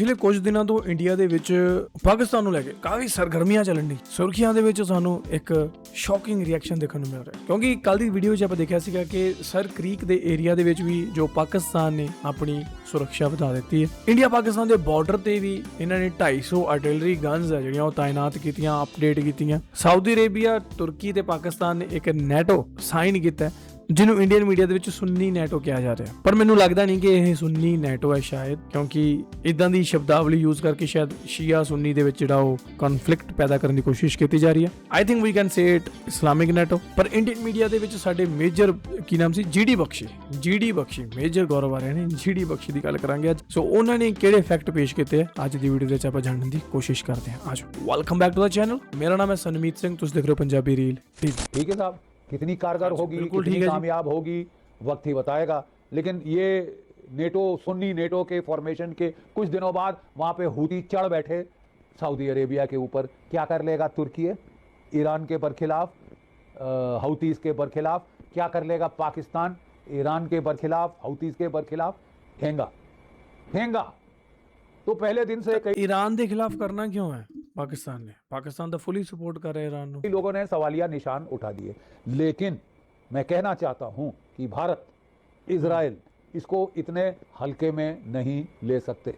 ਪਿਛਲੇ ਕੁਝ ਦਿਨਾਂ ਤੋਂ ਇੰਡੀਆ ਦੇ ਵਿੱਚ ਪਾਕਿਸਤਾਨ ਨੂੰ ਲੈ ਕੇ ਕਾਫੀ ਸਰਗਰਮੀਆਂ ਚੱਲਣ ਦੀ ਸੁਰਖੀਆਂ ਦੇ ਵਿੱਚ ਸਾਨੂੰ ਇੱਕ ਸ਼ੌਕਿੰਗ ਰਿਐਕਸ਼ਨ ਦੇਖਣ ਨੂੰ ਮਿਲ ਰਿਹਾ ਕਿਉਂਕਿ ਕੱਲ ਦੀ ਵੀਡੀਓ 'ਚ ਆਪਾਂ ਦੇਖਿਆ ਸੀਗਾ ਕਿ ਸਰ ਕ੍ਰੀਕ ਦੇ ਏਰੀਆ ਦੇ ਵਿੱਚ ਵੀ ਜੋ ਪਾਕਿਸਤਾਨ ਨੇ ਆਪਣੀ ਸੁਰੱਖਿਆ ਵਧਾ ਦਿੱਤੀ ਹੈ। ਇੰਡੀਆ ਪਾਕਿਸਤਾਨ ਦੇ ਬਾਰਡਰ ਤੇ ਵੀ ਇਹਨਾਂ ਨੇ 250 ਆਰਟਿਲਰੀ ਗਨਸ ਆ ਜਿਹੜੀਆਂ ਉਹ ਤਾਇਨਾਤ ਕੀਤੀਆਂ, ਅਪਡੇਟ ਕੀਤੀਆਂ। ਸਾਊਦੀ ਅਰੇਬੀਆ, ਤੁਰਕੀ ਤੇ ਪਾਕਿਸਤਾਨ ਨੇ ਇੱਕ ਨੈਟੋ ਸਾਈਨ ਕੀਤਾ ਜਿਹਨੂੰ ਇੰਡੀਅਨ ਮੀਡੀਆ ਦੇ ਵਿੱਚ ਸੁੰਨੀ ਨੈਟੋ ਕਿਹਾ ਜਾ ਰਿਹਾ, ਪਰ ਮੈਨੂੰ ਲੱਗਦਾ ਨਹੀਂ ਕਿ ਇਹ ਸੁੰਨੀ ਨੈਟੋ ਹੈ ਸ਼ਾਇਦ, ਕਿਉਂਕਿ ਇਦਾਂ ਦੀ ਸ਼ਬਦਾਵਲੀ ਯੂਜ਼ ਕਰਕੇ ਸ਼ਾਇਦ ਸ਼ੀਆ ਸੁੰਨੀ ਦੇ ਵਿੱਚ ਜਿਹੜਾ ਉਹ ਕਨਫਲਿਕਟ ਪੈਦਾ ਕਰਨ ਦੀ ਕੋਸ਼ਿਸ਼ ਕੀਤੀ ਜਾ ਰਹੀ ਹੈ। I think we can say it Islamic NATO. ਪਰ ਇੰਡੀਅਨ ਮੀਡੀਆ ਦੇ ਵਿੱਚ ਸਾਡੇ ਮੇਜਰ ਕੀ ਨਾਮ ਸੀ, ਜੀਡੀ ਬਖਸ਼ੀ ਮੇਜਰ ਗੌਰਵ ਆ ਰਹੇ ਨੇ, ਜੀਡੀ ਬਖਸ਼ੀ ਦੀ ਗੱਲ ਕਰਾਂਗੇ ਅੱਜ। ਸੋ ਉਹਨਾਂ ਨੇ ਕਿਹੜੇ ਫੈਕਟ ਪੇਸ਼ ਕੀਤੇ ਅੱਜ ਦੀ ਵੀਡੀਓ ਦੇ ਵਿੱਚ ਆਪਾਂ ਜਾਣਨ ਦੀ ਕੋਸ਼ਿਸ਼ ਕਰਦੇ ਹਾਂ। ਆਜੋ, welcome back to the channel. मेरा नाम है सनमीत सिंह, तुम देख रहे हो पंजाबी रील टीवी। ठीक है साहब, कितनी कारगर होगी, कितनी कामयाब होगी, वक्त ही बताएगा। लेकिन ये नेटो, सुन्नी नेटो के फॉर्मेशन के कुछ दिनों बाद वहाँ पे हूती चढ़ बैठे सऊदी अरेबिया के ऊपर। क्या कर लेगा तुर्की ईरान के बरखिलाफ, हूतीस के बरखिलाफ? क्या कर लेगा पाकिस्तान ईरान के बरखिलाफ, हूतीस के बरखिलाफ? ठेंगा। तो पहले दिन से कई ईरान के खिलाफ करना क्यों है पाकिस्तान तो फुली सपोर्ट कर रहे ईरान को। लोगों ने सवालिया निशान उठा दिए, लेकिन मैं कहना चाहता हूं कि भारत, इजराइल इसको इतने हल्के में नहीं ले सकते।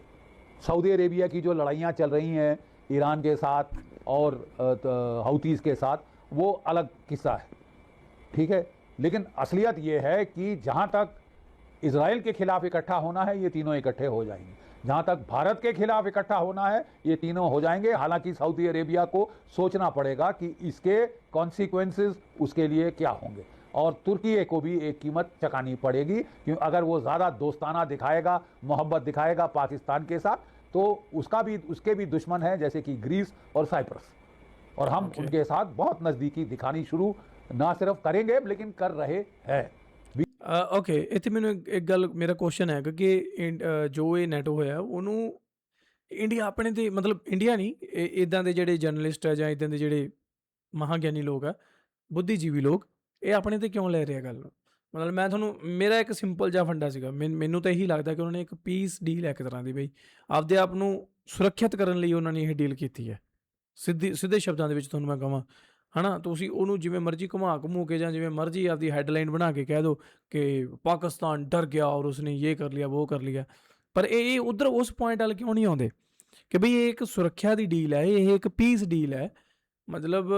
सऊदी अरेबिया की जो लड़ाइयां चल रही हैं ईरान के साथ और हूतीस के साथ, वो अलग किस्सा है, ठीक है। लेकिन असलियत ये है कि जहां तक इजराइल के खिलाफ इकट्ठा होना है, ये तीनों इकट्ठे हो जाएंगे। जहां तक भारत के खिलाफ इकट्ठा होना है, ये तीनों हो जाएंगे। हालांकि सऊदी अरेबिया को सोचना पड़ेगा कि इसके कॉन्सिक्वेंसेस उसके लिए क्या होंगे, और तुर्की को भी एक कीमत चुकानी पड़ेगी, क्योंकि अगर वो ज़्यादा दोस्ताना दिखाएगा, मोहब्बत दिखाएगा पाकिस्तान के साथ, तो उसके भी दुश्मन हैं, जैसे कि ग्रीस और साइप्रस। और हम उनके साथ बहुत नज़दीकी दिखानी शुरू ना सिर्फ करेंगे बल्कि कर रहे हैं। ਓਕੇ, ਇੱਥੇ ਮੈਨੂੰ ਇੱਕ ਗੱਲ, ਮੇਰਾ ਕੁਐਸਚਨ ਹੈ ਕਿ ਜੋ ਇਹ ਨੈਟੋ ਹੋਇਆ ਉਹਨੂੰ ਇੰਡੀਆ ਆਪਣੇ ਤੇ, ਮਤਲਬ ਇੰਡੀਆ ਨਹੀਂ, ਇਦਾਂ ਦੇ ਜਿਹੜੇ ਜਰਨਲਿਸਟ ਹੈ ਜਾਂ ਇਦਾਂ ਦੇ ਜਿਹੜੇ ਮਹਾਂਗਿਆਨੀ ਲੋਕ ਆ, ਬੁੱਧੀਜੀਵੀ ਲੋਕ, ਇਹ ਆਪਣੇ ਤੇ ਕਿਉਂ ਲੈ ਰਹੇ ਆ ਗੱਲ ਨੂੰ? ਮਤਲਬ ਮੈਂ ਤੁਹਾਨੂੰ, ਮੇਰਾ ਇੱਕ ਸਿੰਪਲ ਜਿਹਾ ਫੰਡਾ ਸੀਗਾ, ਮੈਨੂੰ ਤਾਂ ਇਹੀ ਲੱਗਦਾ ਕਿ ਉਹਨਾਂ ਨੇ ਇੱਕ ਪੀਸ ਡੀਲ ਹੈ ਇੱਕ ਤਰ੍ਹਾਂ ਦੀ, ਬਈ ਆਪਦੇ ਆਪ ਨੂੰ ਸੁਰੱਖਿਅਤ ਕਰਨ ਲਈ ਉਹਨਾਂ ਨੇ ਇਹ ਡੀਲ ਕੀਤੀ ਹੈ। ਸਿੱਧੇ ਸ਼ਬਦਾਂ ਦੇ ਵਿੱਚ ਤੁਹਾਨੂੰ ਮੈਂ ਕਹਾਂ, ਹੈ ਨਾ, ਤੁਸੀਂ ਉਹਨੂੰ ਜਿਵੇਂ ਮਰਜ਼ੀ ਘੁਮਾ ਕੇ ਜਾਂ ਜਿਵੇਂ ਮਰਜ਼ੀ ਆਪਦੀ ਹੈਡਲਾਈਨ ਬਣਾ ਕੇ ਕਹਿ ਦਿਓ ਕਿ ਪਾਕਿਸਤਾਨ ਡਰ ਗਿਆ ਔਰ ਉਸਨੇ ਇਹ ਕਰ ਲਿਆ, ਉਹ ਕਰ ਲਿਆ, ਪਰ ਇਹ ਉੱਧਰ ਉਸ ਪੁਆਇੰਟ ਵੱਲ ਕਿਉਂ ਨਹੀਂ ਆਉਂਦੇ ਕਿ ਬਈ ਇਹ ਇੱਕ ਸੁਰੱਖਿਆ ਦੀ ਡੀਲ ਹੈ, ਇਹ ਇੱਕ ਪੀਸ ਡੀਲ ਹੈ। ਮਤਲਬ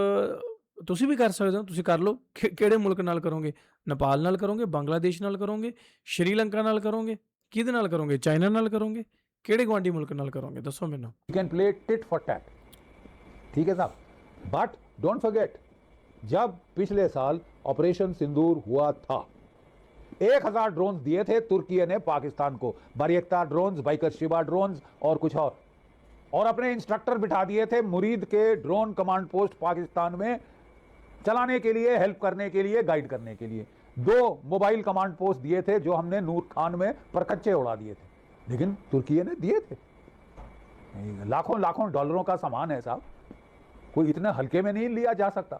ਤੁਸੀਂ ਵੀ ਕਰ ਸਕਦੇ ਹੋ, ਤੁਸੀਂ ਕਰ ਲਓ। ਕਿਹੜੇ ਮੁਲਕ ਨਾਲ ਕਰੋਗੇ? ਨੇਪਾਲ ਨਾਲ ਕਰੋਗੇ, ਬੰਗਲਾਦੇਸ਼ ਨਾਲ ਕਰੋਗੇ, ਸ਼੍ਰੀਲੰਕਾ ਨਾਲ ਕਰੋਗੇ, ਕਿਹਦੇ ਨਾਲ ਕਰੋਗੇ? ਚਾਈਨਾ ਨਾਲ ਕਰੋਗੇ? ਕਿਹੜੇ ਗੁਆਂਢੀ ਮੁਲਕ ਨਾਲ ਕਰੋਗੇ? ਦੱਸੋ ਮੈਨੂੰ। You can play tit for tat, ठीक है साहब। बट डोंट फॉरगेट, जब पिछले साल ऑपरेशन सिंदूर हुआ था, 1000 ड्रोन दिए थे तुर्की ने पाकिस्तान को, बारियक्तार ड्रोन्स, बाइकर शिबा ड्रोन्स और कुछ और अपने इंस्ट्रक्टर बिठा दिए थे मुरीद के ड्रोन कमांड पोस्ट पाकिस्तान में चलाने के लिए, हेल्प करने के लिए, गाइड करने के लिए। 2 मोबाइल कमांड पोस्ट दिए थे जो हमने नूर खान में परकच्चे उड़ा दिए थे, लेकिन तुर्की ने दिए थे। लाखों डॉलरों का सामान है साहब, कोई इतने हल्के में नहीं लिया जा सकता।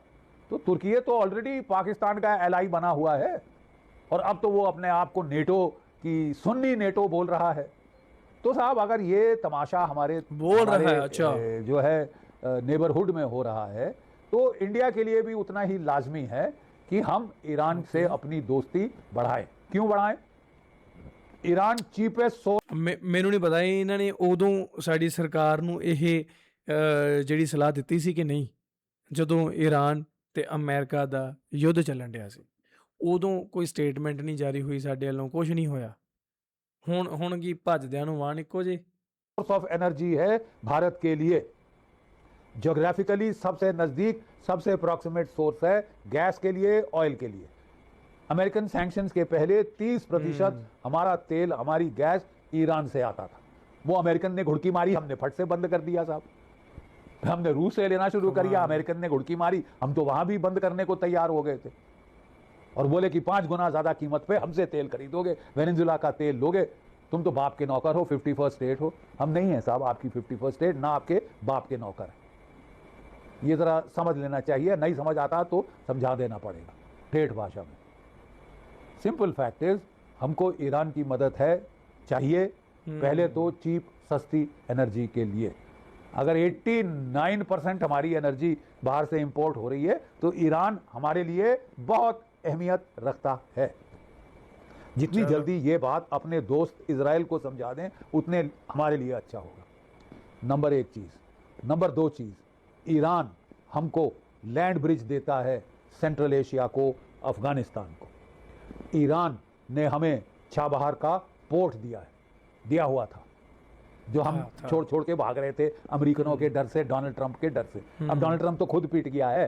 तो तुर्की तो ऑलरेडी पाकिस्तान का एलाई बना हुआ है, और अब तो वो अपने आप को नेटो की सुन्नी नेटो बोल रहा है। तो साहब, अगर ये तमाशा हमारे रहा है, अच्छा, जो है नेबरहुड में हो रहा है, तो इंडिया के लिए भी उतना ही लाजमी है कि हम ईरान से अपनी दोस्ती बढ़ाएं। क्यों बढ़ाएं? ईरान चीपेस्ट ਮੈਨੂੰ ਨਹੀਂ ਪਤਾ ਇਹਨਾਂ ਨੇ ਉਦੋਂ ਸਾਡੀ ਸਰਕਾਰ ਨੂੰ ਇਹ ਜਿਹੜੀ ਸਲਾਹ ਦਿੱਤੀ ਸੀ ਕਿ ਨਹੀਂ, ਜਦੋਂ ਈਰਾਨ ਤੇ ਅਮਰੀਕਾ ਦਾ ਯੁੱਧ ਚੱਲਣ ਡਿਆ ਸੀ, ਉਦੋਂ ਕੋਈ ਸਟੇਟਮੈਂਟ ਨਹੀਂ ਜਾਰੀ ਹੋਈ ਸਾਡੇ ਵੱਲੋਂ, ਕੁਝ ਨਹੀਂ ਹੋਇਆ। ਹੁਣ ਕੀ ਭੱਜਦਿਆਂ ਨੂੰ ਵਾਣ ਇੱਕੋ ਜੇ। सोर्स ऑफ एनर्जी है भारत के लिए, ज्योग्राफिकली सबसे नजदीक, सबसे अप्रॉक्सीमेट सोर्स है गैस के लिए, ऑयल के लिए। अमेरिकन सैंक्शंस के पहले 30% हमारा तेल, हमारी गैस ईरान से आता था। वो अमेरिकन ने घुड़की मारी, हमने फट से बंद कर दिया साहब। हमने रूस से लेना शुरू कर दिया, अमेरिकन ने घुड़की मारी, हम तो वहां भी बंद करने को तैयार हो गए थे, और बोले कि 5 गुना ज्यादा कीमत पे हमसे तेल खरीदोगे, वेनेजुएला का तेल लोगे, तुम तो बाप के नौकर हो, 51st स्टेट हो। हम नहीं है साहब आपकी 51st स्टेट, ना आपके बाप के नौकर है। ये जरा समझ लेना चाहिए, नहीं समझ आता तो समझा देना पड़ेगा ठेठ भाषा में। सिंपल फैक्ट इज, हमको ईरान की मदद है, चाहिए। पहले तो चीप सस्ती एनर्जी के लिए। अगर 89% हमारी एनर्जी बाहर से इंपोर्ट हो रही है तो ईरान हमारे लिए बहुत अहमियत रखता है। जितनी चलो। जल्दी ये बात अपने दोस्त इजराइल को समझा दें उतने हमारे लिए अच्छा होगा। नंबर एक चीज़। नंबर दो चीज़, ईरान हमको लैंड ब्रिज देता है सेंट्रल एशिया को, अफगानिस्तान को। ईरान ने हमें चाबहार का पोर्ट दिया हुआ था, जो हम था। छोड़ छोड़ के भाग रहे थे अमेरिकनों के डर से, डोनाल्ड ट्रंप के डर से। अब डोनाल्ड ट्रंप तो खुद पीट गया है।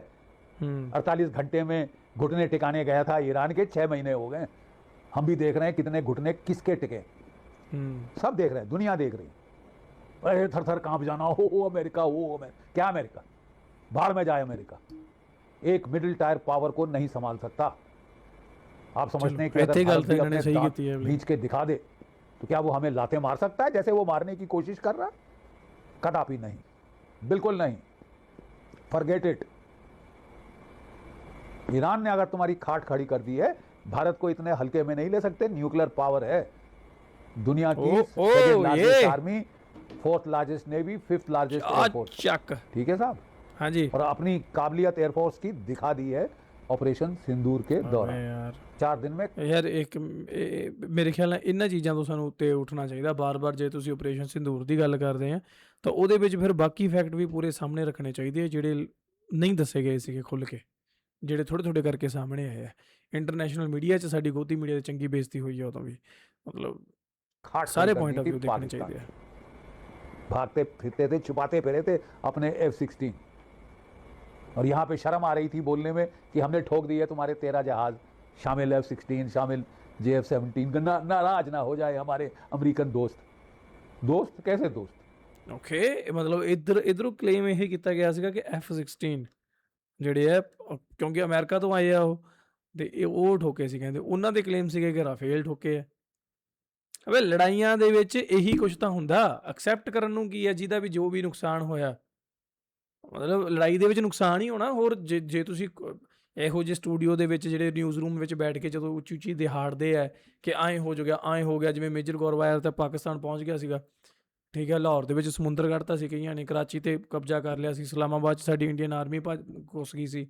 48 घंटे में घुटने टिकाने गया था ईरान के, 6 महीने हो गए। हम भी देख रहे हैं कितने घुटने किसके टिके, सब देख रहे हैं, दुनिया देख रही है। अरे थर थर कांप जाना, हो अमेरिका, हो अमेरिका। क्या अमेरिका? भाड़ में जाए अमेरिका। एक मिडिल टायर पावर को नहीं संभाल सकता। आप समझते हैं कि अगर भारत भी अपने दांत बीच के दिखा दे तो क्या वो हमें लाते मार सकता है जैसे वो मारने की कोशिश कर रहा? कदापि नहीं, बिल्कुल नहीं। Forget it. ईरान ने अगर तुम्हारी खाट खड़ी कर दी है, भारत को इतने हल्के में नहीं ले सकते। न्यूक्लियर पावर है, दुनिया की second largest army, fourth largest navy, fifth largest air force. ठीक है साहब? हाँ जी। और अपनी काबिलियत एयरफोर्स की दिखा दी है ऑपरेशन सिंदूर के दौरान 4 दिन में। ਯਾਰ ਇੱਕ ਮੇਰੇ ਖਿਆਲ ਨਾਲ ਇਹਨਾਂ ਚੀਜ਼ਾਂ ਤੋਂ ਸਾਨੂੰ ਉੱਤੇ ਉੱਠਣਾ ਚਾਹੀਦਾ ਬਾਰ-ਬਾਰ। ਜੇ ਤੁਸੀਂ ਆਪਰੇਸ਼ਨ ਸਿੰਦੂਰ ਦੀ ਗੱਲ ਕਰਦੇ ਆ ਤਾਂ ਉਹਦੇ ਵਿੱਚ ਫਿਰ ਬਾਕੀ ਫੈਕਟ ਵੀ ਪੂਰੇ ਸਾਹਮਣੇ ਰੱਖਣੇ ਚਾਹੀਦੇ ਆ, ਜਿਹੜੇ ਨਹੀਂ ਦੱਸੇ ਗਏ ਸੀਗੇ ਖੁੱਲ੍ਹ ਕੇ, ਜਿਹੜੇ ਥੋੜ੍ਹੇ-ਥੋੜ੍ਹੇ ਕਰਕੇ ਸਾਹਮਣੇ ਆਏ ਆ। ਇੰਟਰਨੈਸ਼ਨਲ ਮੀਡੀਆ 'ਚ ਸਾਡੀ ਗੋਦੀ ਮੀਡੀਆ 'ਤੇ ਚੰਗੀ ਬੇਇੱਜ਼ਤੀ ਹੋਈ ਆ ਉਦੋਂ ਵੀ। मतलब सारे पॉइंट ऑफ व्यू देखने चाहिए। भागते फिरते थे, छुपाते फिरे थे अपने F-16, और यहाँ पे शर्म आ रही थी बोलने में कि हमने ठोक दी है तुम्हारे 13 जहाज, शामिल F-16, शामिल JF-17। नाराज ना हो जाए हमारे अमेरिकन दोस्त कैसे दोस्त? ओके, मतलब इधरों क्लेम ਇਹ ਕੀਤਾ ਗਿਆ ਸੀਗਾ ਕਿ F-16 ਜਿਹੜੇ ਆ, ਕਿਉਂਕਿ ਅਮਰੀਕਾ ਤੋਂ ਆਏ ਆ ਉਹ, ਤੇ ਉਹ ਠੋਕੇ ਸੀ। ਕਹਿੰਦੇ ਉਹਨਾਂ ਦੇ ਕਲੇਮ ਸੀਗੇ ਕਿ ਰਾਫੇਲ ਠੋਕੇ ਆ। ਅਬੇ ਲੜਾਈਆਂ ਦੇ ਵਿੱਚ ਇਹੀ ਕੁਝ ਤਾਂ ਹੁੰਦਾ। ਐਕਸੈਪਟ ਕਰਨ ਨੂੰ ਕੀ ਹੈ, ਜਿਹਦਾ ਵੀ ਜੋ ਵੀ ਨੁਕਸਾਨ ਹੋਇਆ, ਮਤਲਬ ਲੜਾਈ ਦੇ ਵਿੱਚ ਨੁਕਸਾਨ ਹੀ ਹੋਣਾ। ਹੋਰ ਜੇ ਤੁਸੀਂ ਇਹੋ ਜਿਹੇ ਸਟੂਡੀਓ ਦੇ ਵਿੱਚ, ਜਿਹੜੇ ਨਿਊਜ਼ ਰੂਮ ਵਿੱਚ ਬੈਠ ਕੇ ਜਦੋਂ ਉੱਚੀ ਉੱਚੀ ਦਿਹਾੜਦੇ ਆ ਕਿ ਐਂ ਹੋ ਗਿਆ, ਐਂ ਹੋ ਗਿਆ, ਜਿਵੇਂ ਮੇਜਰ ਗੌਰਵਾਇਰ ਤਾਂ ਪਾਕਿਸਤਾਨ ਪਹੁੰਚ ਗਿਆ ਸੀਗਾ, ਠੀਕ ਹੈ, ਲਾਹੌਰ ਦੇ ਵਿੱਚ ਸਮੁੰਦਰ ਕੱਢਤਾ ਸੀ ਕਈਆਂ ਨੇ, ਕਰਾਚੀ 'ਤੇ ਕਬਜ਼ਾ ਕਰ ਲਿਆ ਸੀ, ਇਸਲਾਮਾਬਾਦ 'ਚ ਸਾਡੀ ਇੰਡੀਅਨ ਆਰਮੀ ਘੁਸ ਗਈ ਸੀ।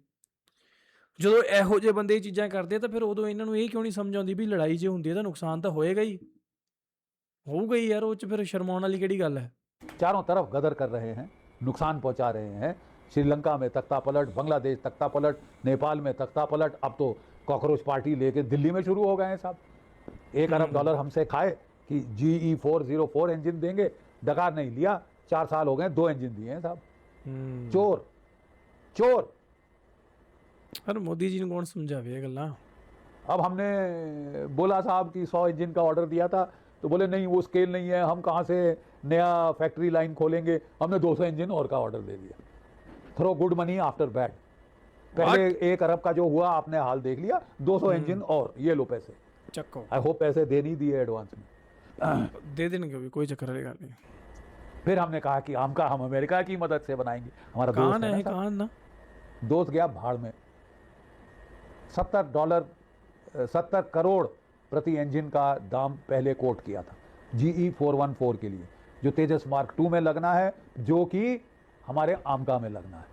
ਜਦੋਂ ਇਹੋ ਜਿਹੇ ਬੰਦੇ ਇਹ ਚੀਜ਼ਾਂ ਕਰਦੇ ਆ ਤਾਂ ਫਿਰ ਉਦੋਂ ਇਹਨਾਂ ਨੂੰ ਇਹ ਕਿਉਂ ਨਹੀਂ ਸਮਝ ਆਉਂਦੀ ਵੀ ਲੜਾਈ ਜੇ ਹੁੰਦੀ ਹੈ ਤਾਂ ਨੁਕਸਾਨ ਤਾਂ ਹੋਏਗਾ ਹੀ, ਹੋਊਗਾ ਹੀ ਯਾਰ। ਉਹ 'ਚ ਫਿਰ ਸ਼ਰਮਾਉਣ ਵਾਲੀ ਕਿਹੜੀ ਗੱਲ ਹੈ? चारों तरफ गदर कर रहे हैं, नुकसान पहुंचा रहे हैं। श्रीलंका में तख्ता पलट, बांग्लादेश तख्ता पलट, नेपाल में तख्ता पलट, अब तो कॉकरोच पार्टी लेके दिल्ली में शुरू हो गए हैं साहब। $1 अरब हमसे खाए कि GE404 इंजन देंगे, डकार नहीं लिया। 4 साल हो गए, 2 इंजन दिए हैं साहब। चोर। पर मोदी जी ने कौन समझावे ये गल्लां? अब हमने बोला साहब कि 100 इंजन का ऑर्डर दिया था, तो बोले नहीं वो स्केल नहीं है, हम कहाँ से नया फैक्ट्री लाइन खोलेंगे। हमने 200 इंजन और का ऑर्डर दे दिया। Throw good money after bad. पहले 1 अरब का जो हुआ आपने हाल देख लिया, 200 इंजन और ये लो पैसे। चक्को। आई होप पैसे दे नहीं दिए एडवांस में। दे देंगे भी, कोई चक्कर वाली गल नहीं। फिर हमने कहा कि हम अमेरिका की मदद से बनाएंगे। हमारा कान है कान ना, दोस्त गया भाड़ में। $70 करोड़ प्रति इंजन का दाम पहले कोट किया था GE414 के लिए, जो तेजस मार्क 2 में लगना है, जो कि हमारे आमका में लगना है।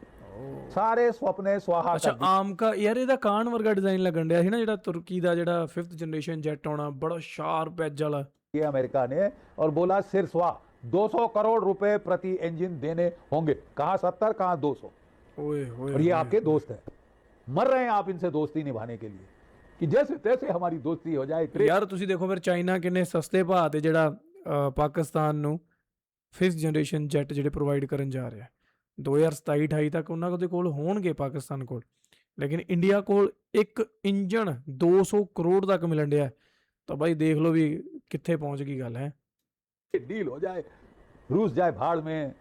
सारे स्वप्ने स्वाहा। अच्छा, आमका यार ਇਹਦਾ ਕਾਨ ਵਰਗਾ ਡਿਜ਼ਾਈਨ ਲੱਗਣ ਡਿਆ ਸੀ ਨਾ, ਜਿਹੜਾ ਤੁਰਕੀ ਦਾ ਜਿਹੜਾ 5th जनरेशन जेट आना, बड़ा शार्प एज वाला। ये अमेरिका ने और बोला सिर स्वा 200 करोड़ रुपए प्रति इंजन देने होंगे। कहाँ 70, कहाँ 200। और ये आपके दोस्त है, मर रहे हैं आप इनसे दोस्ती निभाने के लिए कि जैसे तैसे हमारी दोस्ती हो जाए। यार ਤੁਸੀਂ ਦੇਖੋ ਫਿਰ ਚਾਈਨਾ ਕਿੰਨੇ ਸਸਤੇ ਭਾਅ ਤੇ ਜਿਹੜਾ ਪਾਕਿਸਤਾਨ ਨੂੰ 5th जनरेशन ਜੈਟ ਜਿਹੜੇ ਪ੍ਰੋਵਾਈਡ ਕਰਨ ਜਾ ਰਿਹਾ 2027-28 ਤੱਕ ਉਹਨਾਂ ਦੇ ਕੋਲ ਹੋਣਗੇ ਪਾਕਿਸਤਾਨ ਕੋਲ, ਲੇਕਿਨ ਇੰਡੀਆ ਕੋਲ ਇੱਕ ਇੰਜਣ 200 ਕਰੋੜ ਤੱਕ ਮਿਲਣ ਡਿਆ। ਤਾਂ ਬਾਈ ਦੇਖ ਲਓ ਵੀ ਕਿੱਥੇ पहुंच गई गल है। डील हो जाए, रूस जाए भाड़ में,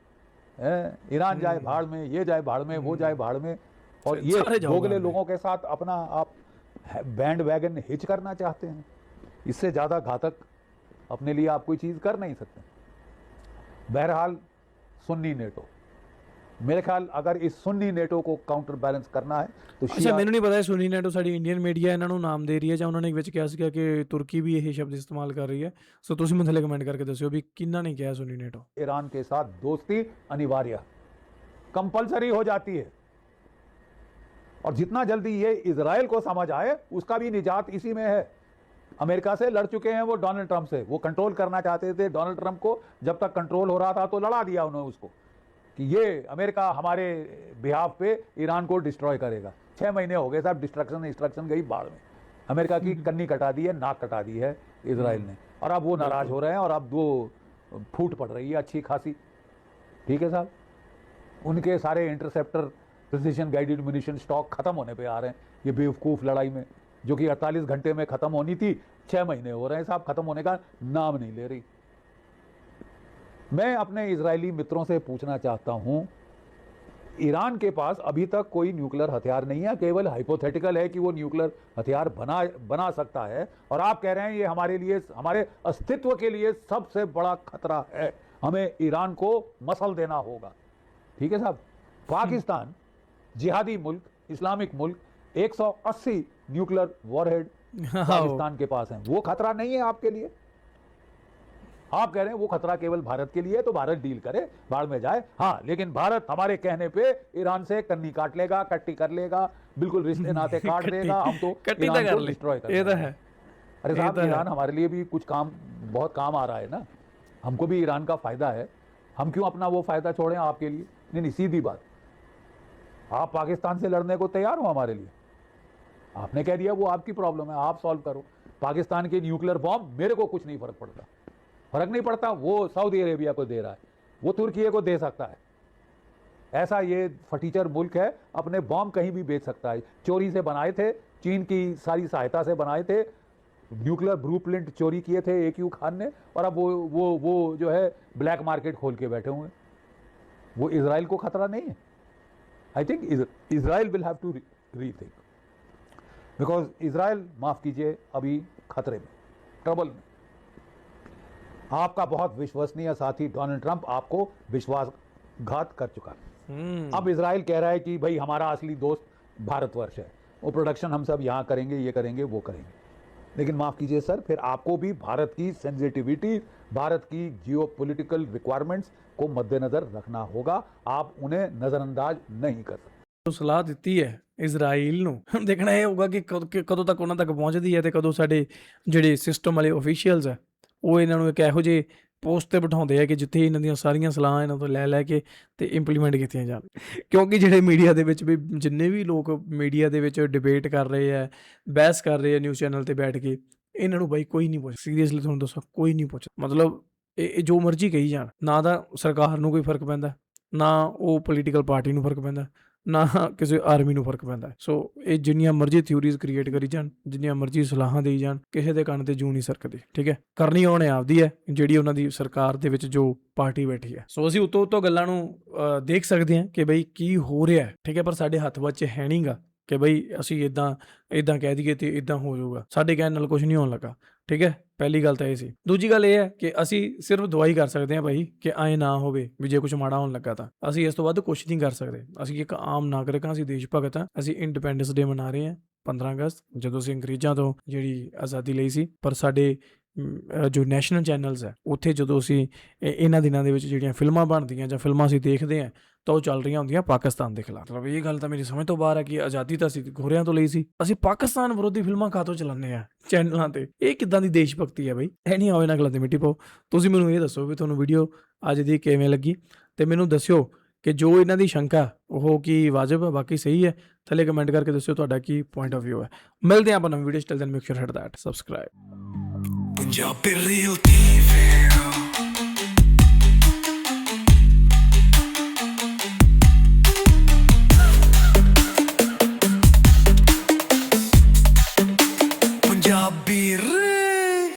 ईरान जाए भाड़ में, ये जाए भाड़ में, वो जाए भाड़ में, और ये दोगले लोगों के साथ अपना आप बैंड वैगन हिच करना चाहते हैं। इससे ज़्यादा घातक अपने लिए आप कोई चीज़ कर नहीं सकते। बहरहाल सुन्नी नेटो, मेरे ख्याल अगर इस सुन्नी नेटो को काउंटर बैलेंस करना है तो ਅੱਛਾ शिया ਮੈਨੂੰ ਨਹੀਂ ਪਤਾ ਇਹ ਸੁਨੀ ਨੈਟੋ ਸਾਡੀ ਇੰਡੀਅਨ ਮੀਡੀਆ ਇਹਨਾਂ ਨੂੰ ਨਾਮ ਦੇ ਰਹੀ ਹੈ ਜਾਂ ਉਹਨਾਂ ਨੇ ਵਿੱਚ ਕਿਹਾ ਸੀਗਾ ਕਿ ਤੁਰਕੀ ਵੀ ਇਹ ਸ਼ਬਦ ਇਸਤੇਮਾਲ ਕਰ ਰਹੀ ਹੈ ਸੋ ਤੁਸੀਂ ਮੈਨੂੰ ਥੱਲੇ ਕਮੈਂਟ ਕਰਕੇ ਦੱਸਿਓ ਵੀ ਕਿਹਨਾਂ ਨੇ ਕਿਹਾ ਸੁਨੀ ਨੈਟੋ ईरान के साथ दोस्ती अनिवार्य कंपलसरी हो जाती है और जितना जल्दी ये इजराइल को समझ आए उसका भी निजात इसी में है। अमेरिका से लड़ चुके हैं वो डोनाल्ड ट्रंप से, वो कंट्रोल करना चाहते थे डोनाल्ड ट्रंप को, जब तक कंट्रोल हो रहा था तो लड़ा दिया उन्होंने उसको कि ये अमेरिका हमारे बिहाफ पे ईरान को डिस्ट्रॉय करेगा। 6 महीने हो गए साहब, डिस्ट्रक्शन गई बाढ़ में, अमेरिका की कन्नी कटा दी है, नाक कटा दी है इजराइल ने, और अब वो नाराज हो रहे हैं और अब वो फूट पड़ रही है अच्छी खासी। ठीक है साहब, उनके सारे interceptor precision guided munition stock खत्म होने पे आ रहे हैं, ये बेवकूफ़ लड़ाई में जो कि 48 घंटे में ख़त्म होनी थी 6 महीने हो रहे हैं साहब, ख़त्म होने का नाम नहीं ले रही। मैं अपने इजरायली मित्रों से पूछना चाहता हूं, ईरान के पास अभी तक कोई न्यूक्लियर हथियार नहीं है, केवल हाइपोथेटिकल है कि वो न्यूक्लियर हथियार बना सकता है, और आप कह रहे हैं ये हमारे लिए, हमारे अस्तित्व के लिए सबसे बड़ा खतरा है, हमें ईरान को मसल देना होगा। ठीक है साहब, पाकिस्तान जिहादी मुल्क, इस्लामिक मुल्क, 180 न्यूक्लियर वॉरहेड पाकिस्तान के पास हैं, वो खतरा नहीं है आपके लिए? आप कह रहे हैं वो खतरा केवल भारत के लिए है, तो भारत डील करे, बाढ़ में जाए। हाँ, लेकिन भारत हमारे कहने पे ईरान से कन्नी काट लेगा, कट्टी कर लेगा, बिल्कुल रिश्ते नाते काट देगा, हम तो ईरान को डिस्ट्रॉय कर ये तो है। अरे साहब, ईरान हमारे लिए भी कुछ काम, बहुत काम आ रहा है ना, हमको भी ईरान का फायदा है, हम क्यों अपना वो फायदा छोड़ें आपके लिए? नहीं, सीधी बात, आप पाकिस्तान से लड़ने को तैयार हो हमारे लिए? आपने कह दिया वो आपकी प्रॉब्लम है, आप सॉल्व करो। पाकिस्तान के न्यूक्लियर बॉम्ब मेरे को कुछ नहीं फर्क नहीं पड़ता, वो सऊदी अरेबिया को दे रहा है, वो तुर्की को दे सकता है, ऐसा ये फटीचर मुल्क है, अपने बॉम्ब कहीं भी बेच सकता है। चोरी से बनाए थे, चीन की सारी सहायता से बनाए थे, न्यूक्लियर ब्लूप्रिंट चोरी किए थे AQ खान ने, और अब वो जो है ब्लैक मार्केट खोल के बैठे हुए हैं। वो इजराइल को खतरा नहीं है? I think Israel will have to rethink, because Israel, माफ कीजिए, अभी खतरे में, ट्रबल में। आपका बहुत विश्वसनीय साथी डोनाल्ड ट्रंप आपको विश्वासघात कर चुका है। अब इजराइल कह रहा है कि भाई हमारा असली दोस्त भारतवर्ष है, वो प्रोडक्शन हम सब यहाँ करेंगे, ये करेंगे, वो करेंगे। लेकिन माफ कीजिए सर, फिर आपको भी भारत की सेंसिटिविटी, भारत की जियोपॉलिटिकल रिक्वायरमेंट्स को मद्देनजर रखना होगा, आप उन्हें नजरअंदाज नहीं कर सकते। ਸਲਾਹ ਦਿੱਤੀ ਹੈ ਇਜ਼ਰਾਈਲ ਨੂੰ, ਹੁਣ ਦੇਖਣਾ ਇਹ ਹੋਊਗਾ ਕਿ ਕਦੋਂ ਤੱਕ ਉਹਨਾਂ ਤੱਕ ਪਹੁੰਚਦੀ ਹੈ ਤੇ ਕਦੋਂ ਸਾਡੇ ਜਿਹੜੇ ਸਿਸਟਮ ਵਾਲੇ ਅਫੀਸ਼ੀਅਲਸ ਆ ਉਹ ਇਹਨਾਂ ਨੂੰ ਇੱਕ ਇਹੋ ਜਿਹੇ ਪੋਸਟ ਤੇ ਬਿਠਾਉਂਦੇ ਆ ਕਿ ਜਿੱਥੇ ਇਹਨਾਂ ਦੀਆਂ ਸਾਰੀਆਂ ਸਲਾਹਾਂ ਇਹਨਾਂ ਤੋਂ ਲੈ ਕੇ ਤੇ ਇੰਪਲੀਮੈਂਟ ਕੀਤੀਆਂ ਜਾਣ। ਕਿਉਂਕਿ ਜਿਹੜੇ ਮੀਡੀਆ ਦੇ ਵਿੱਚ ਵੀ ਜਿੰਨੇ ਵੀ ਲੋਕ ਮੀਡੀਆ ਦੇ ਵਿੱਚ ਡਿਬੇਟ ਕਰ ਰਹੇ ਆ, ਬਹਿਸ ਕਰ ਰਹੇ ਆ ਨਿਊਜ਼ ਚੈਨਲ ਤੇ ਬੈਠ ਕੇ, ਇਹਨਾਂ ਨੂੰ ਬਾਈ ਕੋਈ ਨਹੀਂ ਪੁੱਛ, ਸੀਰੀਅਸਲੀ ਤੁਹਾਨੂੰ ਦੱਸਾਂ, ਕੋਈ ਨਹੀਂ ਪੁੱਛ। ਮਤਲਬ ਇਹ ਜੋ ਮਰਜ਼ੀ ਕਹੀ ਜਾਣ, ਨਾ ਤਾਂ ਸਰਕਾਰ ਨੂੰ ਕੋਈ ਫਰਕ ਪੈਂਦਾ, ਨਾ ਉਹ ਪੋਲੀਟੀਕਲ ਪਾਰਟੀ ਨੂੰ ਫਰਕ ਪੈਂਦਾ, ਨਾ ਕਿਸੇ ਆਰਮੀ ਨੂੰ ਫਰਕ ਪੈਂਦਾ। ਸੋ ਇਹ ਜਿੰਨੀਆਂ ਮਰਜ਼ੀ ਥਿਊਰੀਜ਼ ਕ੍ਰੀਏਟ ਕਰੀ ਜਾਣ, ਜਿੰਨੀਆਂ ਮਰਜ਼ੀ ਸਲਾਹਾਂ ਦੇਈ ਜਾਣ, ਕਿਸੇ ਦੇ ਕੰਨ ਤੇ ਜੂੰ ਨਹੀਂ ਸਰਕਦੀ। ਠੀਕ ਹੈ, ਕਰਨੀ ਉਹਨੇ ਆਪਦੀ ਹੈ, ਜਿਹੜੀ ਉਹਨਾਂ ਦੀ ਸਰਕਾਰ ਦੇ ਵਿੱਚ ਜੋ ਪਾਰਟੀ ਬੈਠੀ ਹੈ। ਸੋ ਅਸੀਂ ਉੱਤੋਂ ਗੱਲਾਂ ਨੂੰ ਦੇਖ ਸਕਦੇ ਹਾਂ ਕਿ ਬਈ ਕੀ ਹੋ ਰਿਹਾ ਹੈ। ਠੀਕ ਹੈ, ਪਰ ਸਾਡੇ ਹੱਥ ਵਿੱਚ ਹੈ ਨਹੀਂ ਗਾ ਕਿ ਬਈ ਅਸੀਂ ਇੱਦਾਂ ਕਹਿ ਦਈਏ ਤੇ ਇੱਦਾਂ ਹੋ ਜਾਊਗਾ, ਸਾਡੇ ਕਹਿਣ ਨਾਲ ਕੁਝ ਨਹੀਂ ਹੋਣ ਲੱਗਾ। ਠੀਕ ਹੈ, ਪਹਿਲੀ ਗੱਲ ਤਾਂ ਇਹ ਸੀ। ਦੂਜੀ ਗੱਲ ਇਹ ਹੈ ਕਿ ਅਸੀਂ ਸਿਰਫ ਦਵਾਈ ਕਰ ਸਕਦੇ ਹਾਂ ਭਾਈ ਕਿ ਐਂ ਨਾ ਹੋਵੇ ਵੀ ਜੇ ਕੁਝ ਮਾੜਾ ਹੋਣ ਲੱਗਾ ਤਾਂ ਅਸੀਂ ਇਸ ਤੋਂ ਵੱਧ ਕੁਛ ਨਹੀਂ ਕਰ ਸਕਦੇ। ਅਸੀਂ ਇੱਕ ਆਮ ਨਾਗਰਿਕ ਹਾਂ, ਅਸੀਂ ਦੇਸ਼ ਭਗਤ ਹਾਂ। ਅਸੀਂ ਇੰਡੀਪੈਂਡੈਂਸ ਡੇ ਮਨਾ ਰਹੇ ਹਾਂ 15 ਅਗਸਤ, ਜਦੋਂ ਅਸੀਂ ਅੰਗਰੇਜ਼ਾਂ ਤੋਂ ਜਿਹੜੀ ਆਜ਼ਾਦੀ ਲਈ ਸੀ। ਪਰ ਸਾਡੇ ਜੋ ਨੈਸ਼ਨਲ ਚੈਨਲਸ ਹੈ, ਉੱਥੇ ਜਦੋਂ ਅਸੀਂ ਇਹਨਾਂ ਦਿਨਾਂ ਦੇ ਵਿੱਚ ਜਿਹੜੀਆਂ ਫਿਲਮਾਂ ਬਣਦੀਆਂ ਜਾਂ ਫਿਲਮਾਂ ਅਸੀਂ ਦੇਖਦੇ ਹਾਂ ਤਾਂ ਉਹ ਚੱਲ ਰਹੀਆਂ ਹੁੰਦੀਆਂ ਪਾਕਿਸਤਾਨ ਦੇ ਖਿਲਾਫ। ਮਤਲਬ ਇਹ ਗੱਲ ਤਾਂ ਮੇਰੀ ਸਮਝ ਤੋਂ ਬਾਹਰ ਹੈ ਕਿ ਆਜ਼ਾਦੀ ਤਾਂ ਅਸੀਂ ਗੋਰਿਆਂ ਤੋਂ ਲਈ ਸੀ, ਅਸੀਂ ਪਾਕਿਸਤਾਨ ਵਿਰੋਧੀ ਫਿਲਮਾਂ ਕਾਹਤੋਂ ਚਲਾਉਂਦੇ ਆ ਚੈਨਲਾਂ ਤੇ? ਇਹ ਕਿੱਦਾਂ ਦੀ ਦੇਸ਼ ਭਗਤੀ ਹੈ ਬਈ? ਇਹ ਨਹੀਂ ਆਓ ਇਹਨਾਂ ਗੱਲਾਂ 'ਤੇ ਮਿੱਟੀ ਪਾਓ। ਤੁਸੀਂ ਮੈਨੂੰ ਇਹ ਦੱਸੋ ਵੀ ਤੁਹਾਨੂੰ ਵੀਡੀਓ ਅੱਜ ਦੀ ਕਿਵੇਂ ਲੱਗੀ, ਤੇ ਮੈਨੂੰ ਦੱਸਿਓ ਕਿ ਜੋ ਇਹਨਾਂ ਦੀ ਸ਼ੰਕਾ ਉਹ ਕੀ ਵਾਜਬ ਹੈ, ਬਾਕੀ ਸਹੀ ਹੈ। ਥੱਲੇ ਕਮੈਂਟ ਕਰਕੇ ਦੱਸਿਓ ਤੁਹਾਡਾ ਕੀ ਪੁਆਇੰਟ ਆਫ ਵਿਊ ਹੈ। ਮਿਲਦੇ ਹਾਂ ਆਪਾਂ ਨਵੀਂ ਵੀਡੀਓ 'ਚ, till then make sure hit that subscribe. Punjabi Real TV.